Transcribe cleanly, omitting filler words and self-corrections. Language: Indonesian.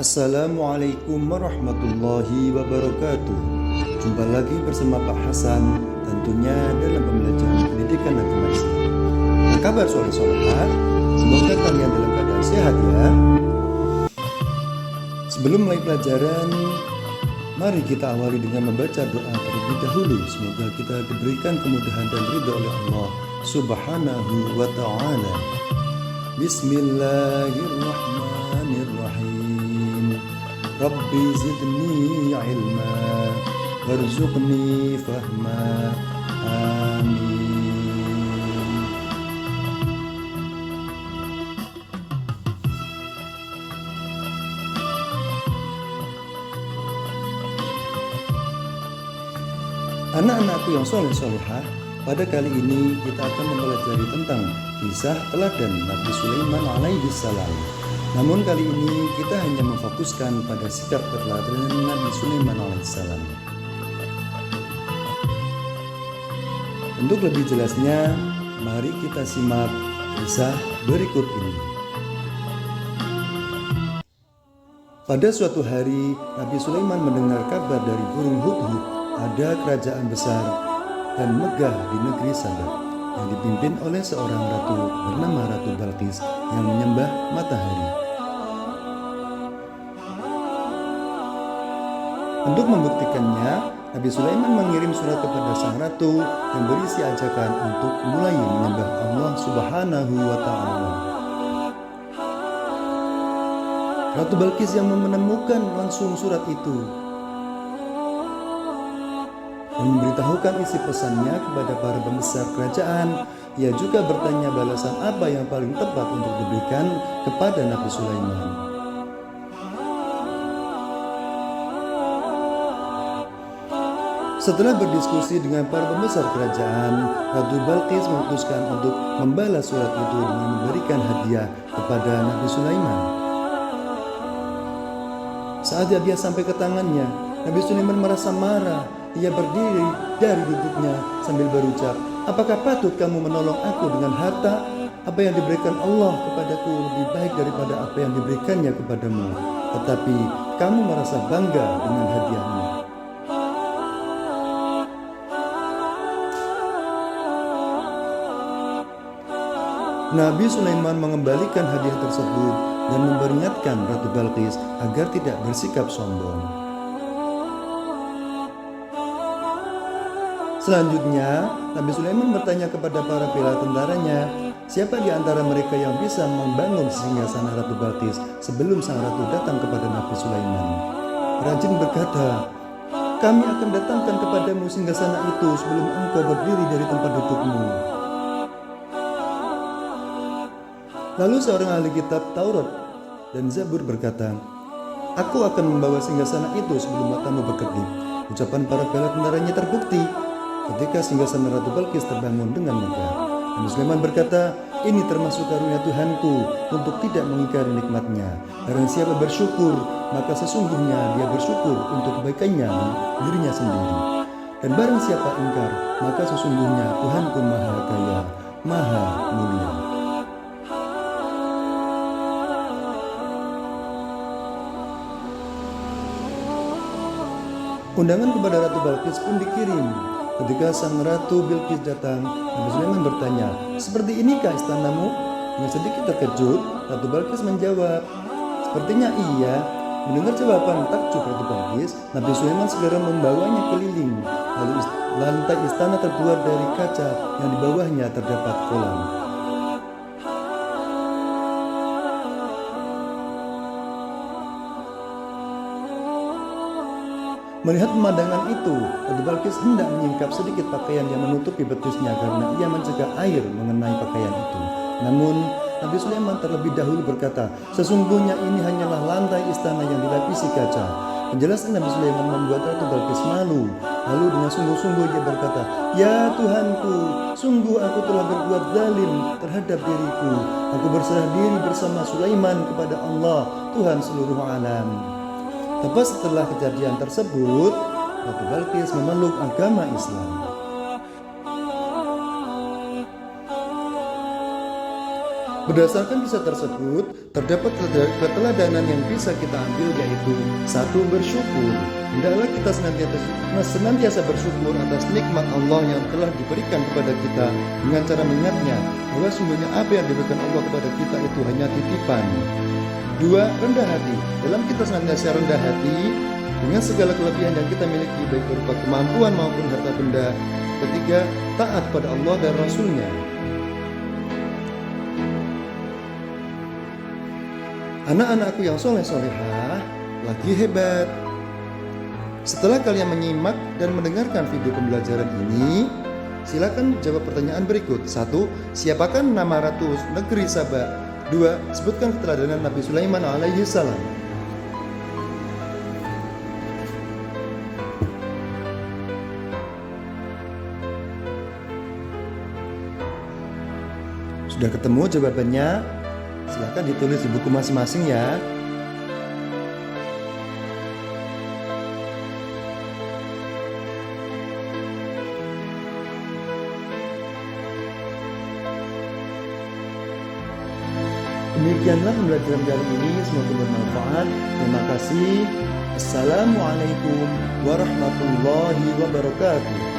Assalamualaikum warahmatullahi wabarakatuh. Jumpa lagi bersama Pak Hasan, tentunya dalam pembelajaran pendidikan agama Islam. Apa kabar soleh-solehah? Semoga kalian dalam keadaan sehat ya. Sebelum mulai pelajaran, mari kita awali dengan membaca doa terlebih dahulu. Semoga kita diberikan kemudahan dan ridha oleh Allah Subhanahu wa ta'ala. Bismillahirrahmanirrahim. Rabbi zidni ilma warzuqni fahma. Amin. Anak-anakku yang soleh-solehah, pada kali ini kita akan mempelajari tentang kisah teladan Nabi Sulaiman alaihi salam. Namun kali ini kita hanya memfokuskan pada sikap keteladanan Nabi Sulaiman alaihissalam. Untuk lebih jelasnya, mari kita simak kisah berikut ini. Pada suatu hari, Nabi Sulaiman mendengar kabar dari burung hudhud ada kerajaan besar dan megah di negeri Saba yang dipimpin oleh seorang ratu bernama Ratu Balqis yang menyembah matahari. Untuk membuktikannya, Nabi Sulaiman mengirim surat kepada sang ratu yang berisi ajakan untuk mulai menyembah Allah Subhanahu wa ta'ala. Ratu Balqis yang menemukan langsung surat itu dan memberitahukan isi pesannya kepada para pembesar kerajaan. Ia juga bertanya balasan apa yang paling tepat untuk diberikan kepada Nabi Sulaiman. Setelah berdiskusi dengan para pembesar kerajaan, Ratu Balqis memutuskan untuk membalas surat itu dengan memberikan hadiah kepada Nabi Sulaiman. Saat hadiah sampai ke tangannya, Nabi Sulaiman merasa marah. Ia berdiri dari duduknya sambil berucap, "Apakah patut kamu menolong aku dengan harta? Apa yang diberikan Allah kepadaku lebih baik daripada apa yang diberikannya kepadamu. Tetapi kamu merasa bangga dengan hadiahmu." Nabi Sulaiman mengembalikan hadiah tersebut dan memperingatkan Ratu Balqis agar tidak bersikap sombong. Selanjutnya, Nabi Sulaiman bertanya kepada para bala tentaranya, siapa di antara mereka yang bisa membangun singgasana Ratu Balqis sebelum sang ratu datang kepada Nabi Sulaiman. Rajin berkata, "Kami akan datangkan kepadamu singgasana itu sebelum engkau berdiri dari tempat dudukmu." Lalu seorang ahli kitab Taurat dan Zabur berkata, "Aku akan membawa singgasana itu sebelum matamu berkedip." Ucapan para bala tentaranya terbukti ketika singgasana Ratu Balqis terbangun dengan megah. Nabi Sulaiman berkata, "Ini termasuk karunia Tuhanku untuk tidak mengingkari nikmatnya. Barang siapa bersyukur, maka sesungguhnya dia bersyukur untuk kebaikannya dirinya sendiri. Dan barang siapa ingkar, maka sesungguhnya Tuhanku maha kaya, maha mulia." Undangan kepada Ratu Balqis pun dikirim. Ketika sang Ratu Bilqis datang, Nabi Sulaiman bertanya, "Seperti inikah istanamu?" Dengan sedikit terkejut, Ratu Balqis menjawab, "Sepertinya iya." Mendengar jawaban takjub Ratu Balqis, Nabi Sulaiman segera membawanya keliling. Lalu lantai istana terbuat dari kaca yang di bawahnya terdapat kolam. Melihat pemandangan itu, Ratu Balqis hendak menyingkap sedikit pakaian yang menutupi betisnya karena ia mencegah air mengenai pakaian itu. Namun, Nabi Sulaiman terlebih dahulu berkata, "Sesungguhnya ini hanyalah lantai istana yang dilapisi kaca." Penjelasan Nabi Sulaiman membuat Ratu Balqis malu. Lalu dengan sungguh-sungguh dia berkata, "Ya Tuhanku, sungguh aku telah berbuat zalim terhadap diriku. Aku berserah diri bersama Sulaiman kepada Allah, Tuhan seluruh alam." Tepat setelah kejadian tersebut, Ratu Balqis memeluk agama Islam. Berdasarkan kisah tersebut, terdapat keteladanan yang bisa kita ambil, yaitu satu, bersyukur. Hendaklah kita senantiasa bersyukur atas nikmat Allah yang telah diberikan kepada kita dengan cara mengingatnya bahwa sungguhnya apa yang diberikan Allah kepada kita itu hanya titipan. Dua, rendah hati. Dalam kita senantiasa rendah hati dengan segala kelebihan yang kita miliki, baik berupa kemampuan maupun harta benda. Ketiga, taat pada Allah dan Rasul-Nya. Anak-anakku yang soleh-solehah lagi hebat. Setelah kalian menyimak dan mendengarkan video pembelajaran ini, silakan jawab pertanyaan berikut. 1. Siapakah nama Ratu Negeri Saba? 2. Sebutkan keteladanan Nabi Sulaiman alaihi salam. Sudah ketemu jawabannya? Silahkan ditulis di buku masing-masing ya. Demikianlah pembelajaran kali ini, semoga bermanfaat. Terima kasih. Assalamualaikum warahmatullahi wabarakatuh.